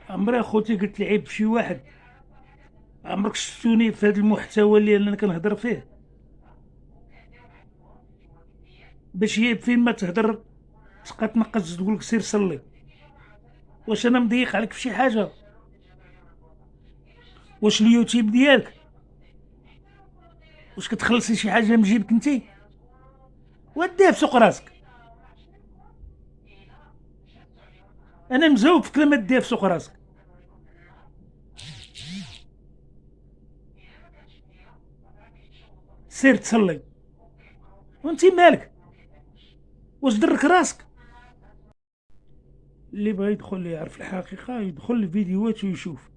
عمري اخوتي قلت لعيب بشي واحد. عمرك شفتوني في هذا المحتوى اللي انا كنهضر فيه؟ باش هي فين ما تهضر تبقى تنقص تقول لك سير صلي. واش انا مضيق عليك في شي حاجه؟ واش اليوتيوب ديالك واش كتخلصي شي حاجه من جيبك انتي؟ وديها في سوق راسك. انا مزوق في كلمه ديها في سوق راسك. سير تصلي. وانتي مالك؟ واش درك راسك؟ اللي بغى يدخل يعرف الحقيقه يدخل الفيديوهات ويشوف.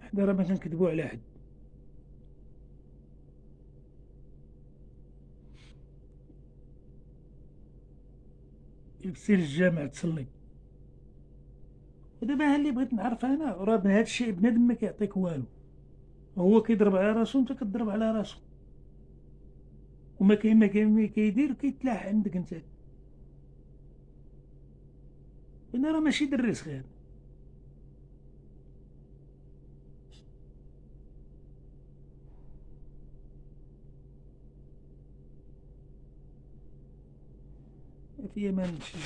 حنا راه ما كنكذبوا على حد. سير الجامع تصلي. ودابا اللي بغيت نعرف انا راه من هذا الشيء بنادم ما كيعطيك والو. هو كيضرب على راسو وانت كتضرب على راسو. وما كاين ما كيدير كيتلاح عندك انت. انا راه ماشي دري صغير. في امان شي.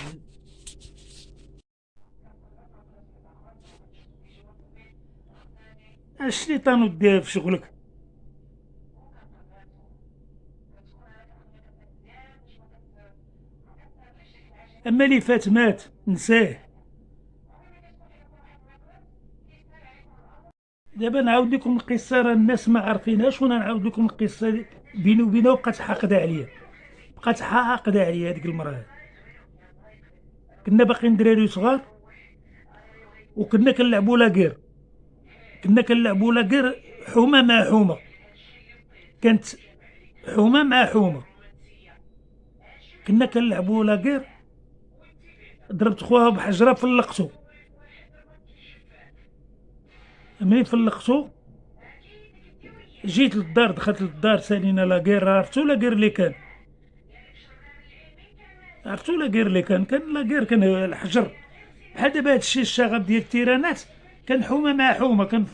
الشيطان وديها في شغلك. اما اللي فات مات نساه. دابا نعاود لكم القصه، راه الناس ما عارفينهاش وانا نعاود لكم القصه. بيني وبينها بقات حاقده عليا. بقات حاقده عليا هذيك المراه. كنا باقيين دراري صغار وكنا كنلعبوا لاكير. كنا كنلعبوا لاكير حومه مع حومه. كانت حومه مع حومه. كنا كنلعبوا لاكير. ضربت خوها بحجره فلقتو. ملي فلقتو جيت للدار، دخلت للدار سالينا لاكير. عرفتو لاكير اللي كان؟ عرفتو لاكير اللي كان لاكير كان الحجر. بحال دابا هادشي الشغب ديال التيرانات. كان حومه مع حومه.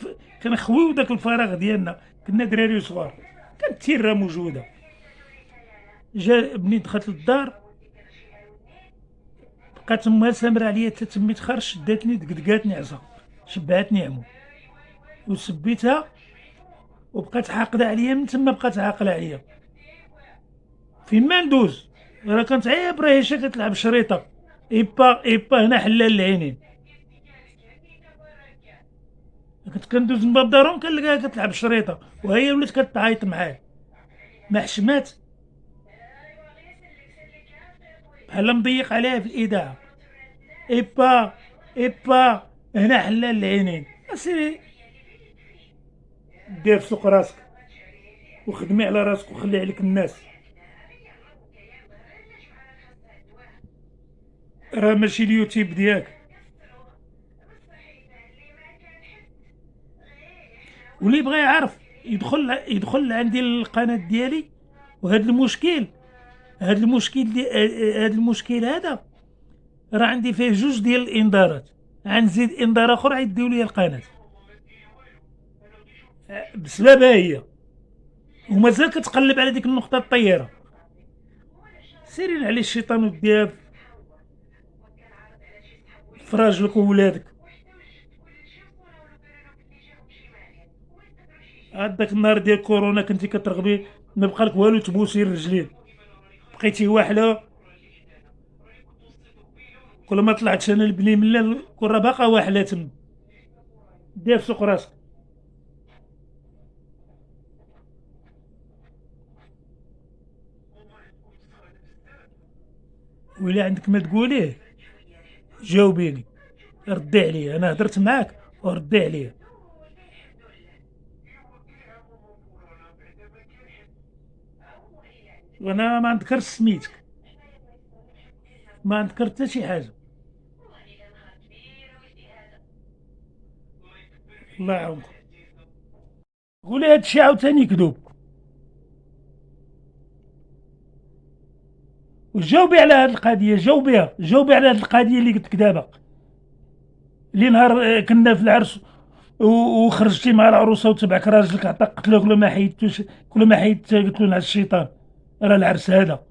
كنخويو داك الفراغ ديالنا. كنا دراري صغار. كانت التيره موجوده. جا بني دخلت للدار بقات امها سامره عليا حتى تميت خرج. شداتني دقدقاتني عصا. شبعتني عمو وسبيتها. وبقات عاقله عليا من تما. بقات عاقله عليا فين ما ندوز. راه كانت عيب راه كتلعب شريطه. ايبا هنا حلال العينين. كنت كندوز من باب دارهم كنلقاها كتلعب شريطه وهي ولات كتعيط معاه. ما حشمات. بحال مضيق عليها في الاذاعه. ايبا ايبا هنا حلال العينين. اسيري دير في سوق راسك وخدمي على راسك وخلي عليك الناس. راه ماشي اليوتيوب ديالك. واللي بغى يعرف يدخل عندي القناه ديالي. وهذا المشكل هذا المشكل هذا راه عندي فيه جوج ديال الانذارات. غنزيد انذار اخر عيديو لي القناه بسببها هي. ومازال كتقلب على ديك النقطه الطياره. سيرين على الشيطان وديها في راجلك وولادك. هذاك النهار ديال كورونا كنتي كترغبي ما بقى لك والو تبوسي الرجلين. بقيتي واحله. كل ما طلعت انا البني من الكره باقا واحله تما. دير في سوق راسك. وإلا عندك ما تقوليه جاوبيني. ردي عليا. انا هضرت معاك وردي عليا. وانا ما نذكرش سميتك. ما نذكر حتى شي حاجه. الله يعاونكم. قولي هادشي عاوتاني كذوب. وجاوبي على هاد القضيه. جاوبي على هاد القضيه اللي قلت لك دابا. اللي نهار كنا في العرس وخرجتي مع العروسه وتبعك راجلك عطاك قتله كل ما حيدتوش، كل ما حيدت قلت له نعس الشيطان راه العرس هذا.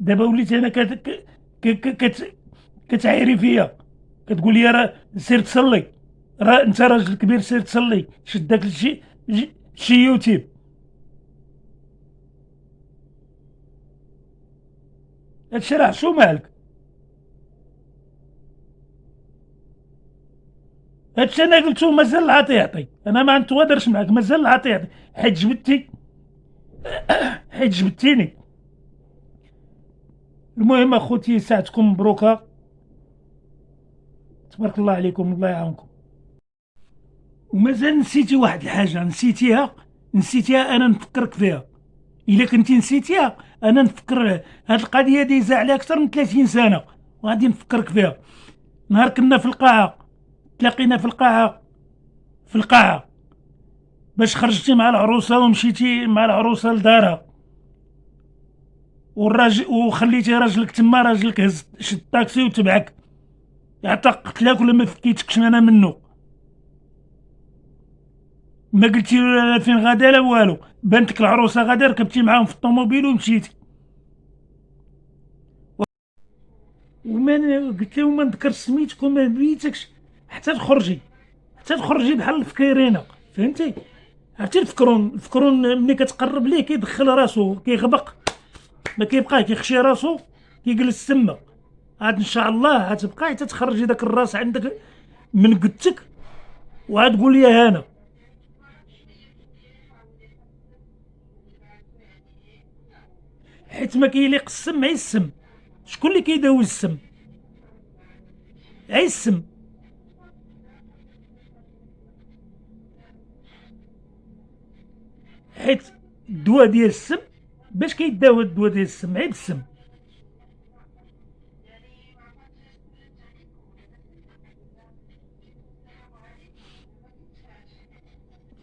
دابا وليت انا كتعايري فيا، كتقول لي راه سير تصلي، راه انت راجل كبير سير تصلي، شد داك شي يوتيوب. هادشي راه شو مالك؟ هادشي انا قلتو مازال العاطي يعطي، انا ما نتوادرش معاك، مازال العاطي يعطي، حيت جبدتي، حيت جبدتيني. المهم اخوتي ساعتكم مبروكه، تبارك الله عليكم، الله يعاونكم. ومازال نسيتي واحد الحاجه، نسيتيها انا نفكرك فيها. الا كنتي نسيتيها انا نفكر. هاد القضيه دايزه عليها اكثر من 30 سنه وغادي نفكرك فيها. نهار كنا في القاعه، تلاقينا في القاعه باش خرجتي مع العروسه ومشيتي مع العروسه لدارها، والراجل وخليتي راجلك تما، راجلك هز شد الطاكسي وتبعك، عطاك قتلاك ولا ما فكيتكش انا منه. ما قلتي له لا فين غادا لا والو، بنتك العروسه غادا، ركبتي معاهم في الطوموبيل ومشيتي. وما قلت لهم ما نذكر سميتك وما بيتكش حتى تخرجي، حتى تخرجي بحال الفكيرينه، فهمتي؟ عرفتي الفكرون ملي كتقرب ليه كيدخل راسو كيغبق، ما كيبقاه كيخشي راسو، كيجلس تما. عاد ان شاء الله عتبقاي تتخرجي داك الراس عندك من قدتك، وعاد تقول لي هانا. حيت ما كيليق السم عي السم. شكون اللي كيداوي السم؟ عي السم. حيت الدواء ديال السم، باش كيداوى الدواء ديال السم؟ عي بالسم.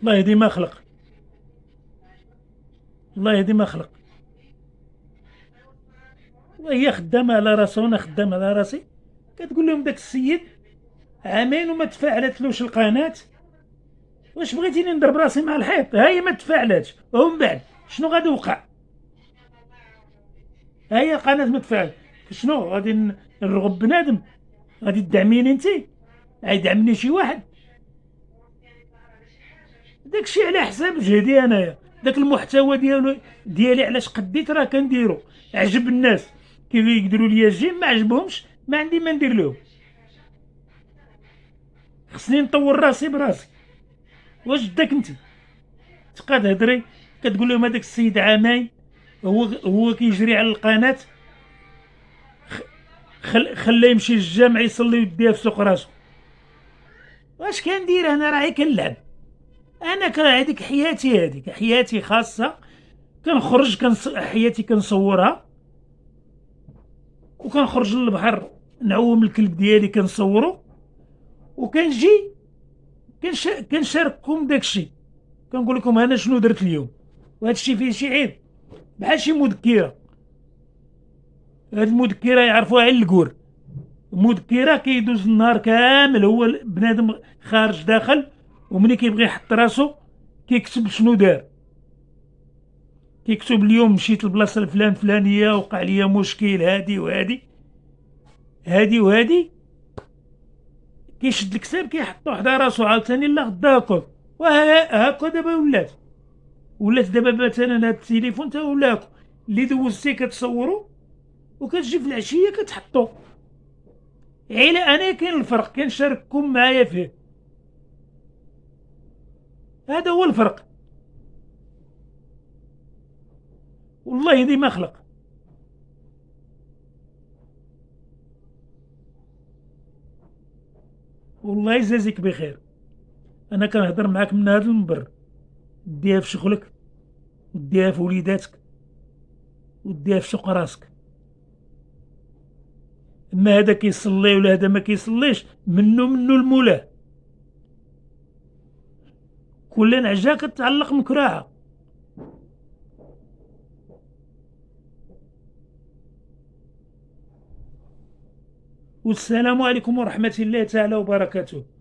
الله يهدي ما خلق، الله يهدي ما خلق. وهي خدامه على راسها وانا خدام على راسي. كتقول لهم داك السيد عامين وما تفاعلتلوش القناه، واش بغيتيني نضرب راسي مع الحيط؟ هاهي ما تفاعلاتش، ومن بعد شنو غادي يوقع؟ هاهي القناه ما تفاعل، شنو غادي نرغب بنادم؟ غادي تدعميني انت؟ غيدعمني شي واحد؟ داكشي على حساب جهدي انايا. داك المحتوى ديالي علاش قديت راه كنديرو، عجب الناس كيف يقدروا لي الجيم، ما عجبهمش ما عندي ما ندير لهم. خصني نطور راسي براسي. واش داك انت تبقى تهضري كتقول لهم هذاك السيد عامين، هو كيجري على القناه، خليه يمشي للجامع يصلي ويديها في سوق راسو. واش كندير انا؟ راهي كنلعب. انا كره هذيك حياتي، هذيك حياتي خاصه. كنخرج حياتي كنصورها، وكنخرج للبحر نعوم الكلب ديالي كنصورو، وكنجي كنشارككم داكشي، كنقول لكم انا شنو درت اليوم. وهذا الشيء فيه شي عيب؟ بحال شي مذكره. هاد المذكره يعرفوها غير الكور. مذكره كيدوز النهار كامل هو بنادم خارج داخل، وملي كيبغي يحط راسو كيكتب شنو دار. كيكتب اليوم مشيت لبلاصه الفلانيه، وقع لي مشكل هادي وهادي، هادي وهادي. كيشد الكتاب كيحطو حدا راسو عاوتاني لا غدا هاكا. وهاكا دابا ولات دابا مثلا هاد التليفون تا ولا هاكا اللي دوزتي كتصورو، وكتجي في العشيه كتحطو. عيله انا كاين الفرق، كنشارككم معايا فيه. هذا هو الفرق. والله دي ما خلق. والله يجازيك بخير. انا كنهضر معاك من هذا المنبر، ديها في شغلك، وديها في وليداتك، وديها في سوق راسك. اما هذا كيصلي ولا هذا ما كيصليش، منو المولاه. كل نعجه كتعلق مكراعه. والسلام عليكم ورحمة الله تعالى وبركاته.